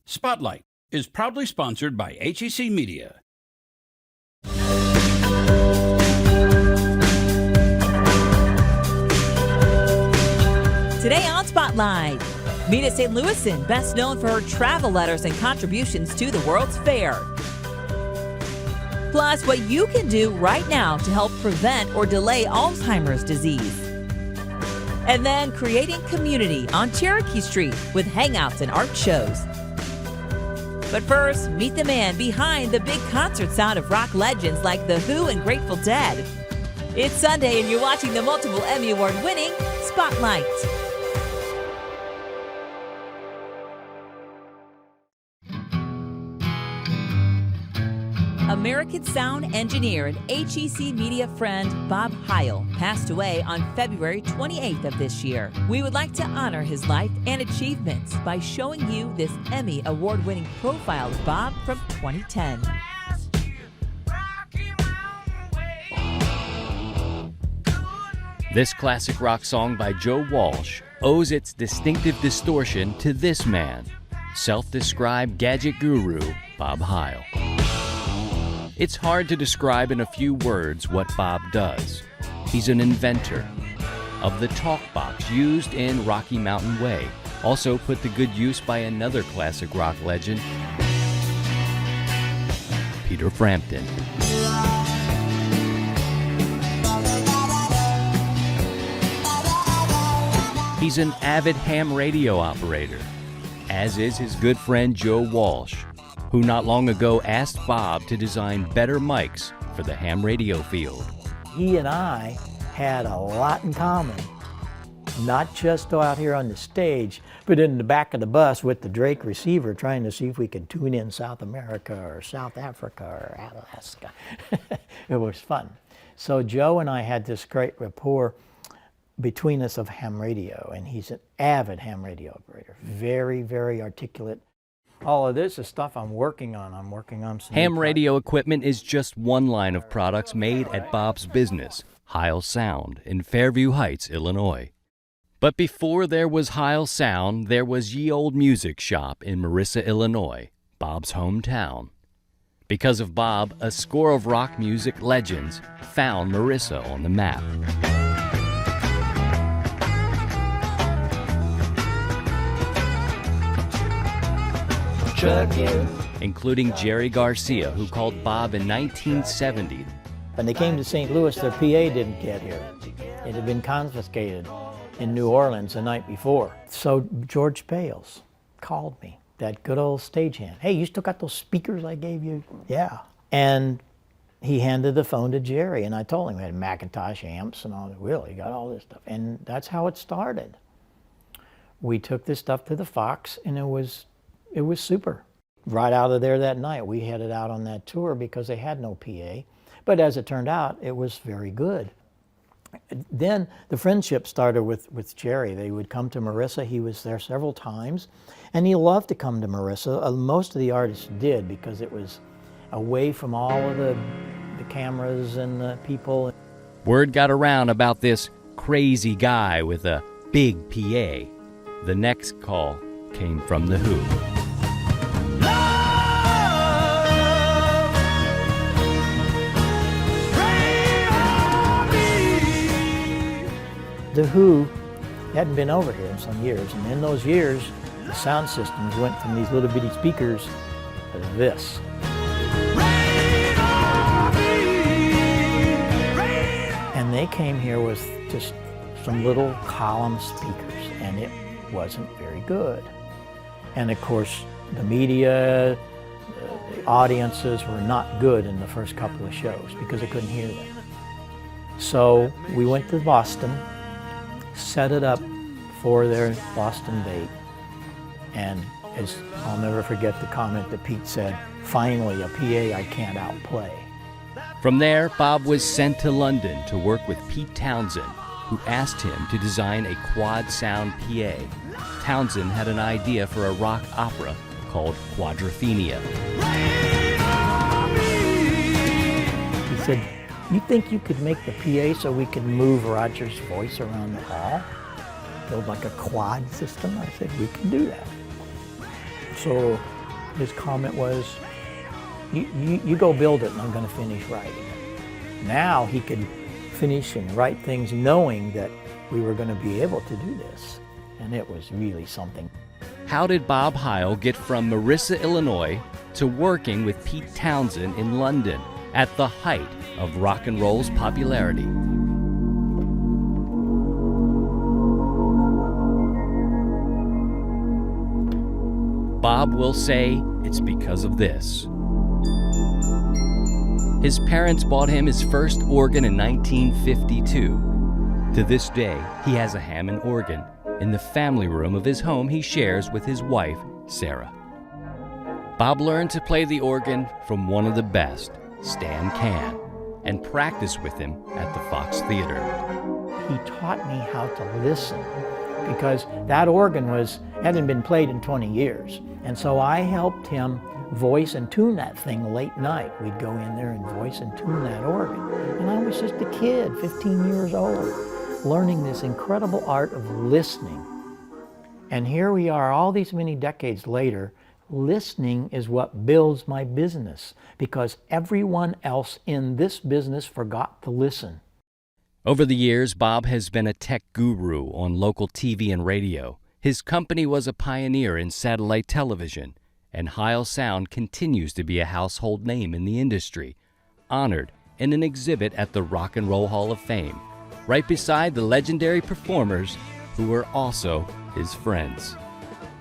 Spotlight is proudly sponsored by HEC Media. Today on Spotlight, meet at St. Louisan, best known for her travel letters and contributions to the World's Fair. Plus, what you can do right now to help prevent or delay Alzheimer's disease. And then creating community on Cherokee Street with hangouts and art shows. But first, meet the man behind the big concert sound of rock legends like The Who and Grateful Dead. It's Sunday and you're watching the multiple Emmy Award-winning Spotlight. American sound engineer and HEC Media friend Bob Heil passed away on February 28th of this year. We would like to honor his life and achievements by showing you this Emmy Award-winning profile of Bob from 2010. This classic rock song by Joe Walsh owes its distinctive distortion to this man, self-described gadget guru Bob Heil. It's hard to describe in a few words what Bob does. He's an inventor of the talk box used in Rocky Mountain Way, also put to good use by another classic rock legend, Peter Frampton. He's an avid ham radio operator, as is his good friend Joe Walsh, who not long ago asked Bob to design better mics for the ham radio field. He and I had a lot in common, not just out here on the stage, but in the back of the bus with the Drake receiver trying to see if we could tune in South America or South Africa or Alaska. It was fun. So Joe and I had this great rapport between us of ham radio, and he's an avid ham radio operator, very, very articulate. All of this is stuff I'm working on. Some ham radio equipment is just one line of products made at Bob's business, Heil Sound, in Fairview Heights, Illinois. But before there was Heil Sound, there was Ye Old Music Shop in Marissa, Illinois, Bob's hometown. Because of Bob, a score of rock music legends found Marissa on the map. Including Jerry Garcia, who called Bob in 1970. When they came to St. Louis, their PA didn't get here. It had been confiscated in New Orleans the night before. So George Bales called me, that good old stagehand. Hey, you still got those speakers I gave you? Yeah. And he handed the phone to Jerry, and I told him we had Macintosh amps and all that. Really, got all this stuff. And that's how it started. We took this stuff to the Fox, and it was super. Right out of there that night, we headed out on that tour because they had no PA. But as it turned out, it was very good. Then the friendship started with Jerry. They would come to Marissa. He was there several times, and he loved to come to Marissa. Most of the artists did because it was away from all of the cameras and the people. Word got around about this crazy guy with a big PA. The next call came from The Who. The Who hadn't been over here in some years, and in those years, the sound systems went from these little bitty speakers to this. And they came here with just some little column speakers, and it wasn't very good. And of course, the media, the audiences were not good in the first couple of shows because they couldn't hear them. So we went to Boston, set it up for their Boston date, and I'll never forget the comment that Pete said, "Finally, a PA I can't outplay." From there, Bob was sent to London to work with Pete Townsend, who asked him to design a quad sound PA. Townsend had an idea for a rock opera called Quadrophenia. He said, "You think you could make the PA so we could move Roger's voice around the hall? Build like a quad system?" I said, "We can do that." So his comment was, you go build it and I'm going to finish writing it. Now he could finish and write things knowing that we were going to be able to do this. And it was really something. How did Bob Heil get from Marissa, Illinois to working with Pete Townsend in London at the height of rock and roll's popularity? Bob will say it's because of this. His parents bought him his first organ in 1952. To this day, he has a Hammond organ in the family room of his home he shares with his wife, Sarah. Bob learned to play the organ from one of the best, Stan Can, and practiced with him at the Fox Theater. He taught me how to listen because that organ hadn't been played in 20 years. And so I helped him voice and tune that thing late night. We'd go in there and voice and tune that organ. And I was just a kid, 15 years old, learning this incredible art of listening. And here we are all these many decades later. Listening is what builds my business because everyone else in this business forgot to listen. Over the years, Bob has been a tech guru on local TV and radio. His company was a pioneer in satellite television, and Heil Sound continues to be a household name in the industry, honored in an exhibit at the Rock and Roll Hall of Fame, right beside the legendary performers who were also his friends.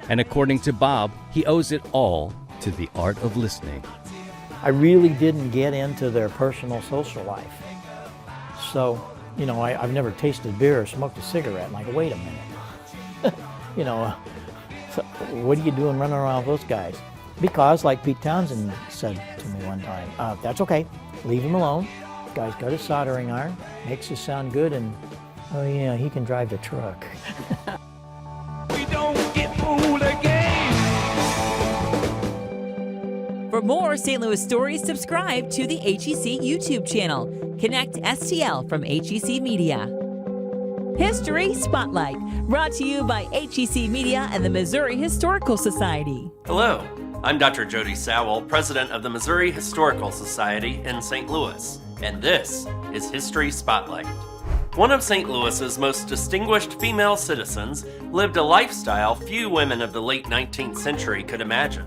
And according to Bob, he owes it all to the art of listening. I really didn't get into their personal social life. So, I've never tasted beer or smoked a cigarette. I'm like, wait a minute. So what are you doing running around with those guys? Because, like Pete Townsend said to me one time, that's okay, leave him alone. Guy's got a soldering iron, makes us sound good, and oh yeah, he can drive the truck. We don't get fooled again. For more St. Louis stories, subscribe to the HEC YouTube channel. Connect STL from HEC Media. History Spotlight, brought to you by HEC Media and the Missouri Historical Society. Hello, I'm Dr. Jody Sowell, President of the Missouri Historical Society in St. Louis, and this is History Spotlight. One of St. Louis's most distinguished female citizens lived a lifestyle few women of the late 19th century could imagine.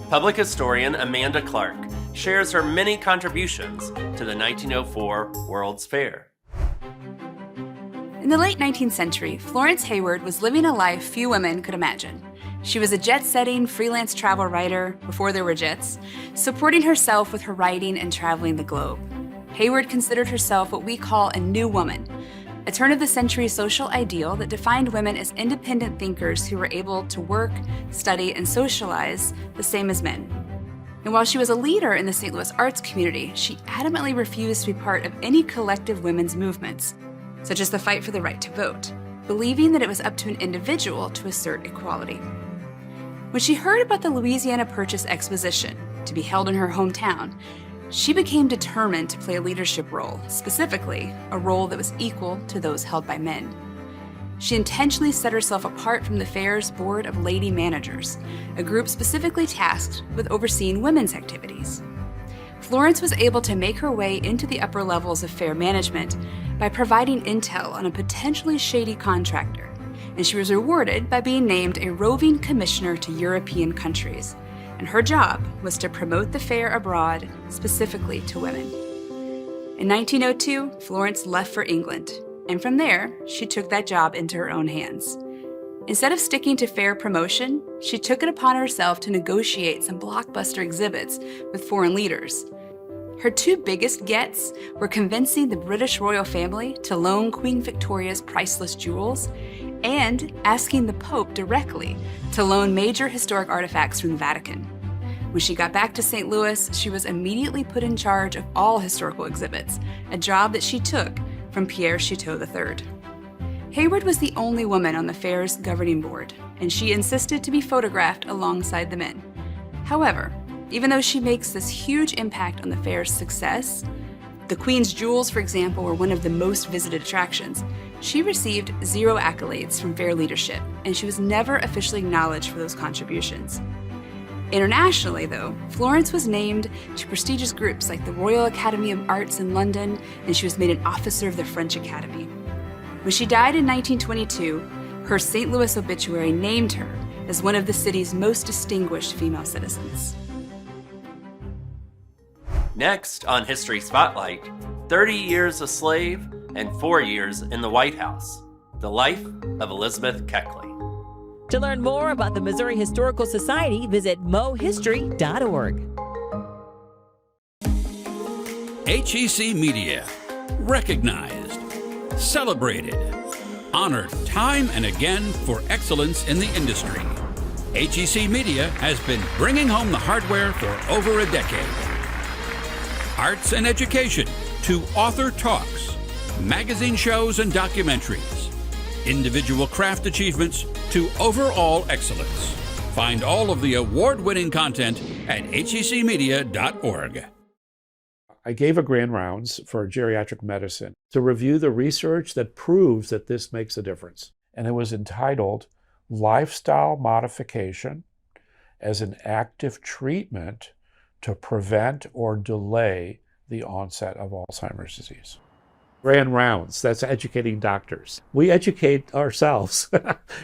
Public historian Amanda Clark shares her many contributions to the 1904 World's Fair. In the late 19th century, Florence Hayward was living a life few women could imagine. She was a jet-setting freelance travel writer before there were jets, supporting herself with her writing and traveling the globe. Hayward considered herself what we call a new woman, a turn-of-the-century social ideal that defined women as independent thinkers who were able to work, study, and socialize the same as men. And while she was a leader in the St. Louis arts community, she adamantly refused to be part of any collective women's movements, such as the fight for the right to vote, believing that it was up to an individual to assert equality. When she heard about the Louisiana Purchase Exposition, to be held in her hometown, she became determined to play a leadership role, specifically a role that was equal to those held by men. She intentionally set herself apart from the fair's board of lady managers, a group specifically tasked with overseeing women's activities. Florence was able to make her way into the upper levels of fair management by providing intel on a potentially shady contractor, and she was rewarded by being named a roving commissioner to European countries, and her job was to promote the fair abroad, specifically to women. In 1902, Florence left for England, and from there, she took that job into her own hands. Instead of sticking to fair promotion, she took it upon herself to negotiate some blockbuster exhibits with foreign leaders. Her two biggest gets were convincing the British royal family to loan Queen Victoria's priceless jewels and asking the Pope directly to loan major historic artifacts from the Vatican. When she got back to St. Louis, she was immediately put in charge of all historical exhibits, a job that she took from Pierre Chouteau III. Hayward was the only woman on the fair's governing board, and she insisted to be photographed alongside the men. However, even though she makes this huge impact on the fair's success, the Queen's jewels, for example, were one of the most visited attractions, she received 0 accolades from fair leadership, and she was never officially acknowledged for those contributions. Internationally, though, Florence was named to prestigious groups like the Royal Academy of Arts in London, and she was made an officer of the French Academy. When she died in 1922, her St. Louis obituary named her as one of the city's most distinguished female citizens. Next on History Spotlight, 30 Years a Slave and 4 years in the White House, the life of Elizabeth Keckley. To learn more about the Missouri Historical Society, visit mohistory.org. HEC Media. Recognized, celebrated, honored time and again for excellence in the industry. HEC Media has been bringing home the hardware for over a decade. Arts and education to author talks, magazine shows and documentaries, individual craft achievements to overall excellence. Find all of the award-winning content at hecmedia.org. I gave a grand rounds for geriatric medicine to review the research that proves that this makes a difference. And it was entitled Lifestyle Modification as an Active Treatment to Prevent or Delay the Onset of Alzheimer's Disease. Grand rounds, that's educating doctors. We educate ourselves.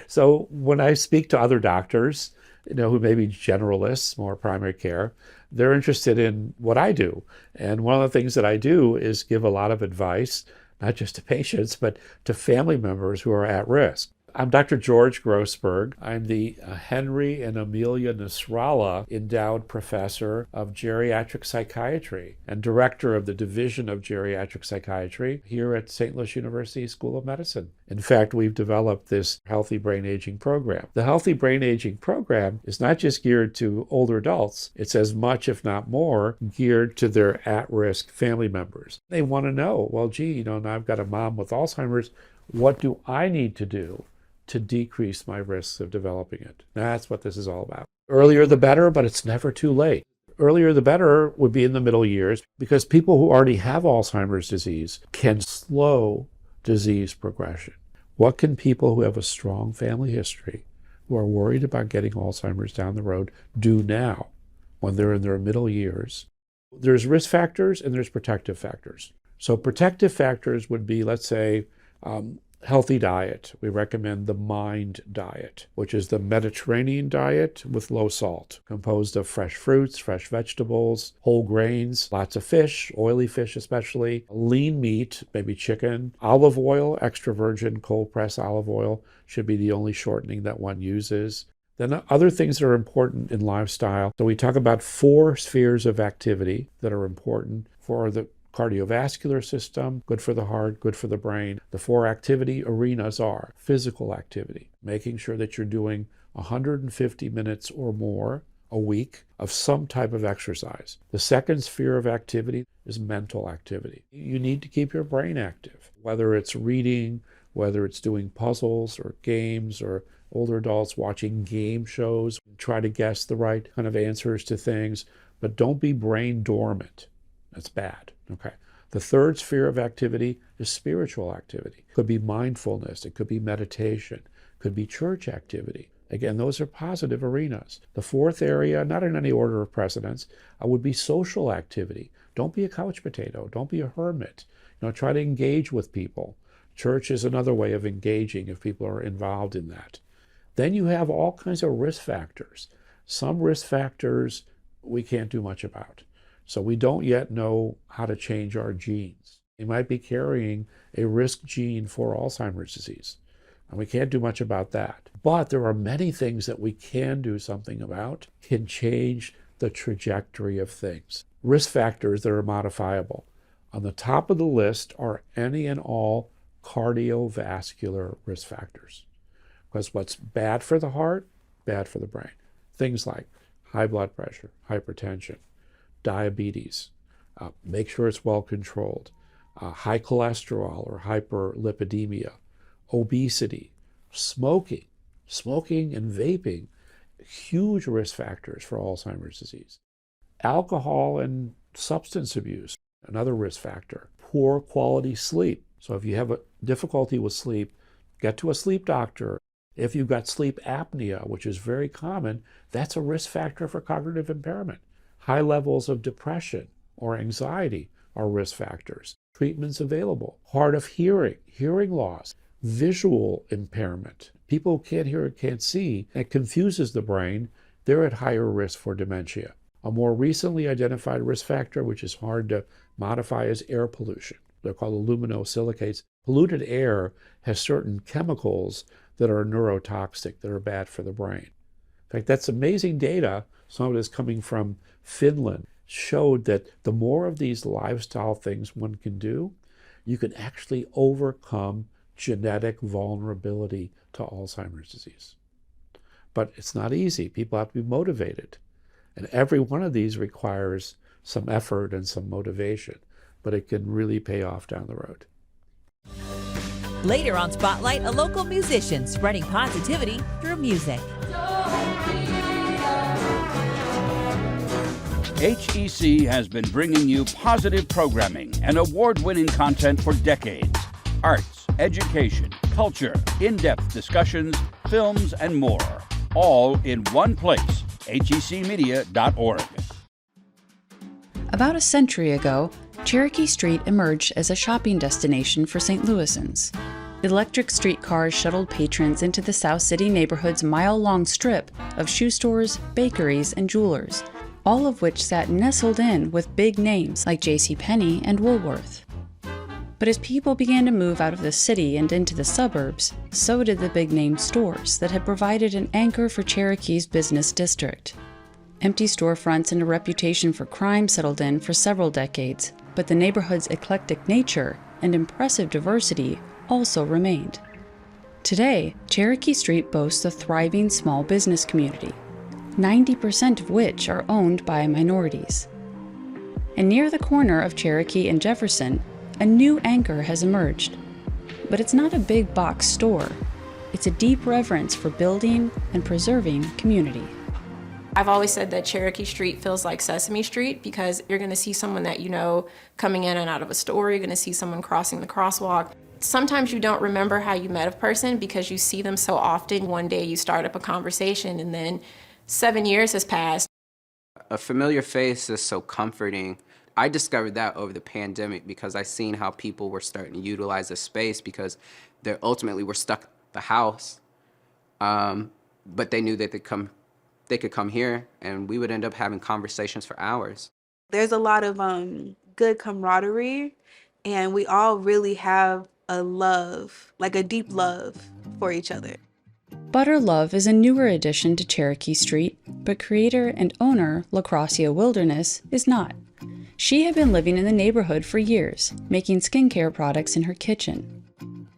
So when I speak to other doctors, who may be generalists, more primary care, they're interested in what I do. And one of the things that I do is give a lot of advice, not just to patients, but to family members who are at risk. I'm Dr. George Grossberg. I'm the Henry and Amelia Nasrallah Endowed Professor of Geriatric Psychiatry and Director of the Division of Geriatric Psychiatry here at St. Louis University School of Medicine. In fact, we've developed this Healthy Brain Aging program. The Healthy Brain Aging program is not just geared to older adults. It's as much, if not more, geared to their at-risk family members. They want to know, well, gee, now I've got a mom with Alzheimer's. What do I need to do to decrease my risks of developing it? That's what this is all about. Earlier the better, but it's never too late. Earlier the better would be in the middle years, because people who already have Alzheimer's disease can slow disease progression. What can people who have a strong family history, who are worried about getting Alzheimer's down the road, do now when they're in their middle years? There's risk factors and there's protective factors. So protective factors would be, let's say, healthy diet. We recommend the MIND diet, which is the Mediterranean diet with low salt, composed of fresh fruits, fresh vegetables, whole grains, lots of fish, oily fish especially, lean meat, maybe chicken, olive oil, extra virgin cold pressed olive oil should be the only shortening that one uses. Then other things that are important in lifestyle. So we talk about 4 spheres of activity that are important for the cardiovascular system, good for the heart, good for the brain. The 4 activity arenas are physical activity, making sure that you're doing 150 minutes or more a week of some type of exercise. The second sphere of activity is mental activity. You need to keep your brain active, whether it's reading, whether it's doing puzzles or games, or older adults watching game shows, try to guess the right kind of answers to things, but don't be brain dormant. That's bad. Okay. The third sphere of activity is spiritual activity. It could be mindfulness. It could be meditation. It could be church activity. Again, those are positive arenas. The fourth area, not in any order of precedence, would be social activity. Don't be a couch potato. Don't be a hermit. Try to engage with people. Church is another way of engaging if people are involved in that. Then you have all kinds of risk factors. Some risk factors we can't do much about. So we don't yet know how to change our genes. We might be carrying a risk gene for Alzheimer's disease, and we can't do much about that. But there are many things that we can do something about, can change the trajectory of things. Risk factors that are modifiable. On the top of the list are any and all cardiovascular risk factors. Because what's bad for the heart, bad for the brain. Things like high blood pressure, hypertension, diabetes, make sure it's well controlled, high cholesterol or hyperlipidemia, obesity, smoking and vaping, huge risk factors for Alzheimer's disease. Alcohol and substance abuse, another risk factor. Poor quality sleep. So if you have a difficulty with sleep, get to a sleep doctor. If you've got sleep apnea, which is very common, that's a risk factor for cognitive impairment. High levels of depression or anxiety are risk factors. Treatments available. Hard of hearing, hearing loss, visual impairment. People who can't hear or can't see, it confuses the brain, they're at higher risk for dementia. A more recently identified risk factor, which is hard to modify, is air pollution. They're called aluminosilicates. Polluted air has certain chemicals that are neurotoxic, that are bad for the brain. In fact, that's amazing data. Some of it is coming from Finland. Showed that the more of these lifestyle things one can do, you can actually overcome genetic vulnerability to Alzheimer's disease. But it's not easy. People have to be motivated. And every one of these requires some effort and some motivation, but it can really pay off down the road. Later on Spotlight, a local musician spreading positivity through music. HEC has been bringing you positive programming and award-winning content for decades. Arts, education, culture, in-depth discussions, films, and more. All in one place, hecmedia.org. About a century ago, Cherokee Street emerged as a shopping destination for St. Louisans. Electric streetcars shuttled patrons into the South City neighborhood's mile-long strip of shoe stores, bakeries, and jewelers, all of which sat nestled in with big names like JCPenney and Woolworth. But as people began to move out of the city and into the suburbs, so did the big-name stores that had provided an anchor for Cherokee's business district. Empty storefronts and a reputation for crime settled in for several decades, but the neighborhood's eclectic nature and impressive diversity also remained. Today, Cherokee Street boasts a thriving small business community, 90% of which are owned by minorities. And near the corner of Cherokee and Jefferson, a new anchor has emerged. But it's not a big box store. It's a deep reverence for building and preserving community. I've always said that Cherokee Street feels like Sesame Street because you're going to see someone that you know coming in and out of a store. You're going to see someone crossing the crosswalk. Sometimes you don't remember how you met a person because you see them so often. One day you start up a conversation and then 7 years has passed. A familiar face is so comforting. I discovered that over the pandemic because I seen how people were starting to utilize the space because they ultimately were stuck at the house, but they knew that they could come here and we would end up having conversations for hours. There's a lot of good camaraderie, and we all really have a love, like a deep love for each other. Butter Love is a newer addition to Cherokee Street, but creator and owner LaCrosia Wilderness is not. She had been living in the neighborhood for years, making skincare products in her kitchen.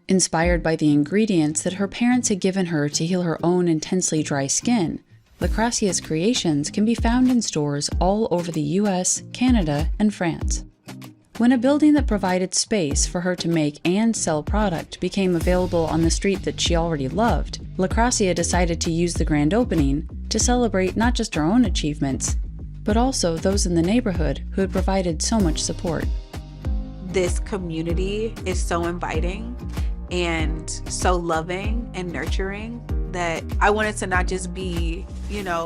Inspired by the ingredients that her parents had given her to heal her own intensely dry skin, LaCrosia's creations can be found in stores all over the US, Canada, and France. When a building that provided space for her to make and sell product became available on the street that she already loved, LaCrosia decided to use the grand opening to celebrate not just her own achievements, but also those in the neighborhood who had provided so much support. This community is so inviting and so loving and nurturing that I want it to not just be,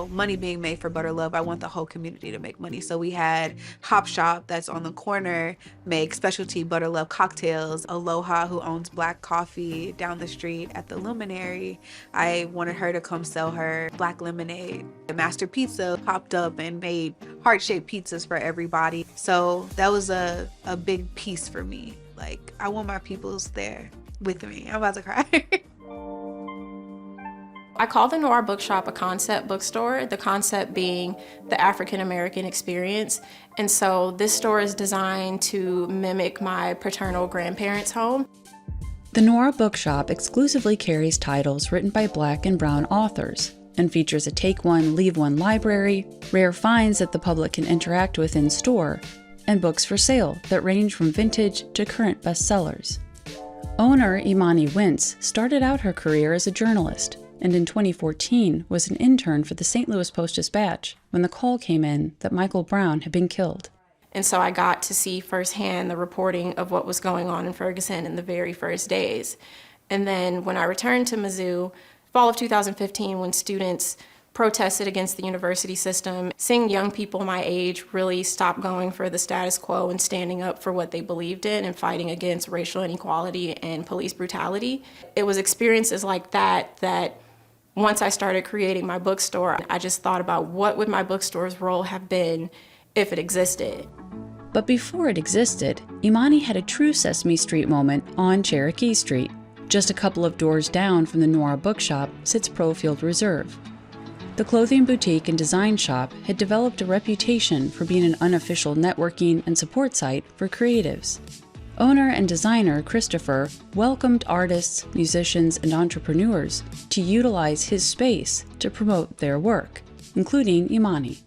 money being made for Butter Love. I want the whole community to make money. So we had Hop Shop that's on the corner make specialty Butter Love cocktails. Aloha, who owns Black Coffee down the street at the Luminary, I wanted her to come sell her black lemonade. The Master Pizza popped up and made heart-shaped pizzas for everybody. So that was a big piece for me. Like, I want my peoples there with me. I'm about to cry. I call the Noir Bookshop a concept bookstore, the concept being the African American experience. And so this store is designed to mimic my paternal grandparents' home. The Noir Bookshop exclusively carries titles written by Black and Brown authors and features a take one, leave one library, rare finds that the public can interact with in store, and books for sale that range from vintage to current bestsellers. Owner Imani Wentz started out her career as a journalist, and in 2014 was an intern for the St. Louis Post-Dispatch when the call came in that Michael Brown had been killed. And so I got to see firsthand the reporting of what was going on in Ferguson in the very first days. And then when I returned to Mizzou, fall of 2015, when students protested against the university system, seeing young people my age really stop going for the status quo and standing up for what they believed in and fighting against racial inequality and police brutality. It was experiences like that once I started creating my bookstore, I just thought about what would my bookstore's role have been if it existed. But before it existed, Imani had a true Sesame Street moment on Cherokee Street. Just a couple of doors down from the Nora Bookshop sits Profield Reserve. The clothing boutique and design shop had developed a reputation for being an unofficial networking and support site for creatives. Owner and designer Christopher welcomed artists, musicians, and entrepreneurs to utilize his space to promote their work, including Imani.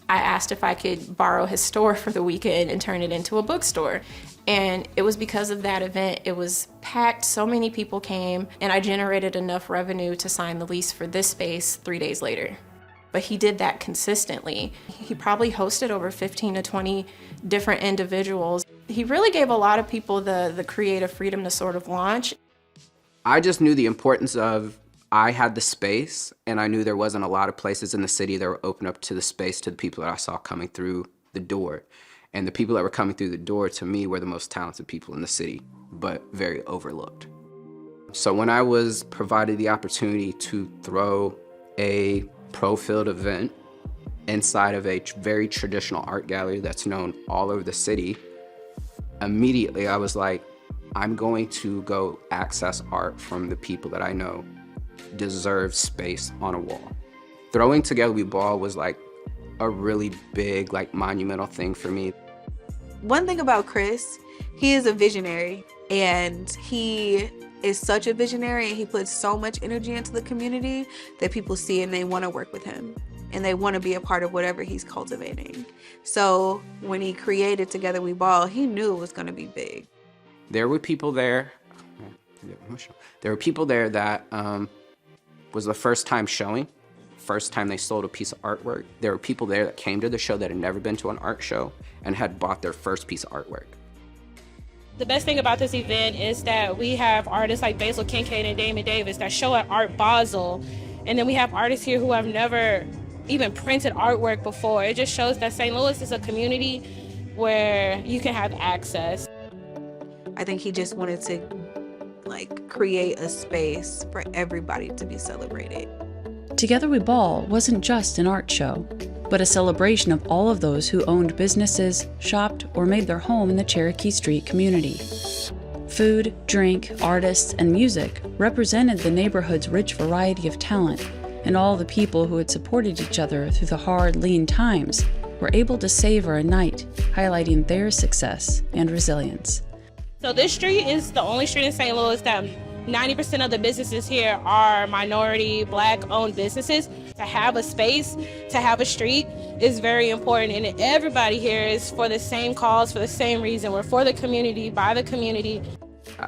I asked if I could borrow his store for the weekend and turn it into a bookstore. And it was because of that event. It was packed, so many people came, and I generated enough revenue to sign the lease for this space 3 days later. But he did that consistently. He probably hosted over 15 to 20 different individuals. He really gave a lot of people the creative freedom to sort of launch. I just knew the importance of, I had the space, and I knew there wasn't a lot of places in the city that were open up to the space to the people that I saw coming through the door. And the people that were coming through the door, to me, were the most talented people in the city, but very overlooked. So when I was provided the opportunity to throw a Profield event inside of a very traditional art gallery that's known all over the city, immediately I was like, I'm going to go access art from the people that I know deserve space on a wall. Throwing Together We Ball was like a really big, like, monumental thing for me. One thing about Chris, he is a visionary, and he is such a visionary, and he puts so much energy into the community that people see and they want to work with him, and they want to be a part of whatever he's cultivating. So when he created Together We Ball, he knew it was going to be big. There were people there, that was the first time showing. First time they sold a piece of artwork. There were people there that came to the show that had never been to an art show and had bought their first piece of artwork. The best thing about this event is that we have artists like Basil Kincaid and Damon Davis that show at Art Basel, and then we have artists here who have never even printed artwork before. It just shows that St. Louis is a community where you can have access. I think he just wanted to, like, create a space for everybody to be celebrated. Together We Ball wasn't just an art show, but a celebration of all of those who owned businesses, shopped, or made their home in the Cherokee Street community. Food, drink, artists, and music represented the neighborhood's rich variety of talent, and all the people who had supported each other through the hard, lean times were able to savor a night highlighting their success and resilience. So this street is the only street in St. Louis that 90% of the businesses here are minority, Black-owned businesses. To have a space, to have a street is very important, and everybody here is for the same cause, for the same reason. We're for the community, by the community.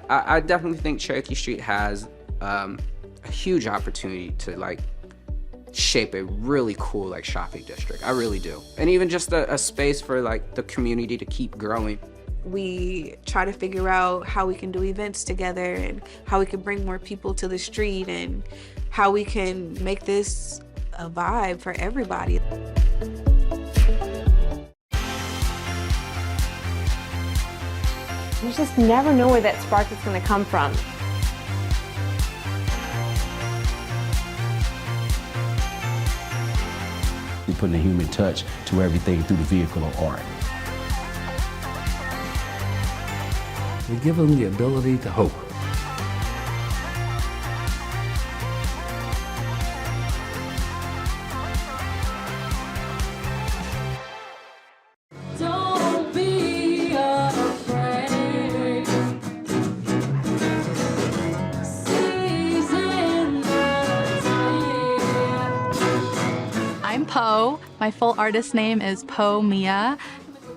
I definitely think Cherokee Street has a huge opportunity to, like, shape a really cool, like, shopping district. I really do. And even just a space for, like, the community to keep growing. We try to figure out how we can do events together and how we can bring more people to the street and how we can make this a vibe for everybody. You just never know where that spark is going to come from. You're putting a human touch to everything through the vehicle of art. We give them the ability to hope. Don't be afraid. Season I'm Poe. My full artist name is Poe Mia.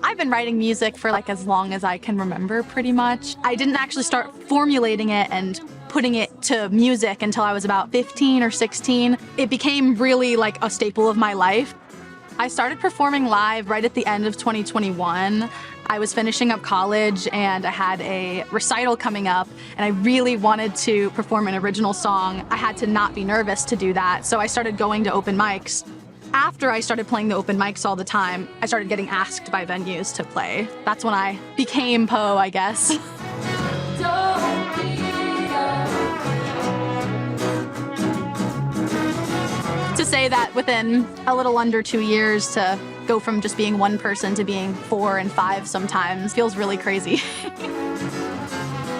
I've been writing music for like as long as I can remember, pretty much. I didn't actually start formulating it and putting it to music until I was about 15 or 16. It became really like a staple of my life. I started performing live right at the end of 2021. I was finishing up college and I had a recital coming up and I really wanted to perform an original song. I had to not be nervous to do that, so I started going to open mics. After I started playing the open mics all the time, I started getting asked by venues to play. That's when I became Poe, I guess. To say that within a little under 2 years to go from just being one person to being 4 and 5 sometimes feels really crazy.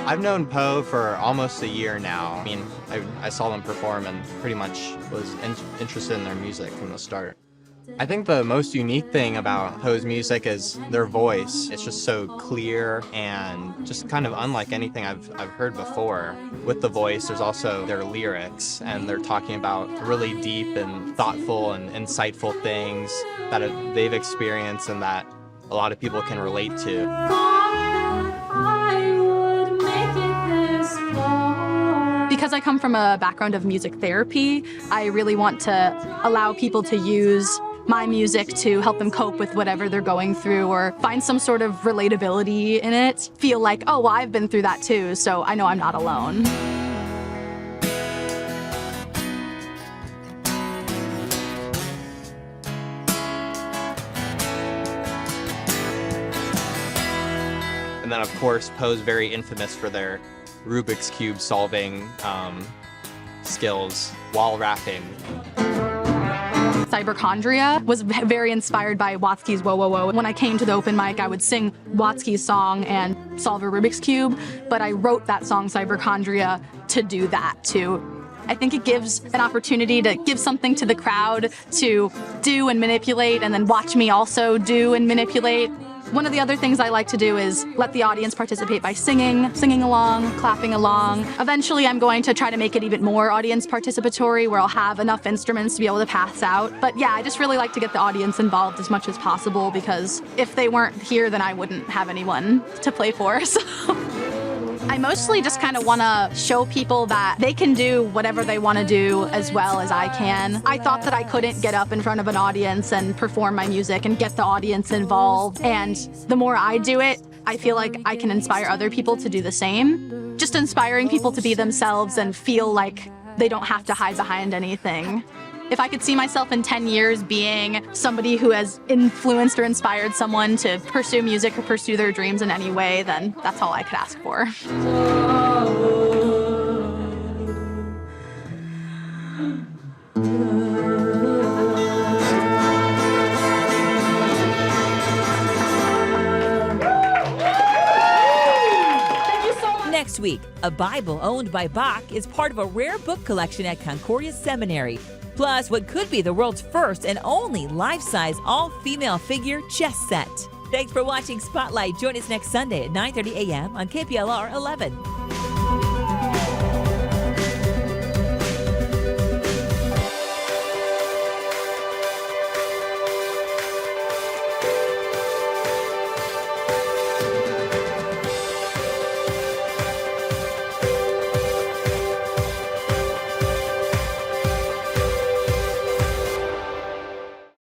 I've known Poe for almost a year now. I mean, I saw them perform and pretty much was interested in their music from the start. I think the most unique thing about Poe's music is their voice. It's just so clear and just kind of unlike anything I've heard before. With the voice, there's also their lyrics, and they're talking about really deep and thoughtful and insightful things that they've experienced and that a lot of people can relate to. Because I come from a background of music therapy, I really want to allow people to use my music to help them cope with whatever they're going through or find some sort of relatability in it. Feel like, oh, well, I've been through that too, so I know I'm not alone. And then, of course, Poe's very infamous for their Rubik's Cube solving skills while rapping. Cyberchondria was very inspired by Watsky's Whoa Whoa Whoa. When I came to the open mic, I would sing Watsky's song and solve a Rubik's Cube, but I wrote that song Cyberchondria to do that too. I think it gives an opportunity to give something to the crowd to do and manipulate, and then watch me also do and manipulate. One of the other things I like to do is let the audience participate by singing along, clapping along. Eventually, I'm going to try to make it even more audience participatory, where I'll have enough instruments to be able to pass out. But yeah, I just really like to get the audience involved as much as possible, because if they weren't here, then I wouldn't have anyone to play for. So I mostly just kind of want to show people that they can do whatever they want to do as well as I can. I thought that I couldn't get up in front of an audience and perform my music and get the audience involved. And the more I do it, I feel like I can inspire other people to do the same. Just inspiring people to be themselves and feel like they don't have to hide behind anything. If I could see myself in 10 years being somebody who has influenced or inspired someone to pursue music or pursue their dreams in any way, then that's all I could ask for. Next week, a Bible owned by Bach is part of a rare book collection at Concordia Seminary. Plus, what could be the world's first and only life-size all-female figure chess set. Thanks for watching Spotlight. Join us next Sunday at 9:30 a.m. on KPLR 11.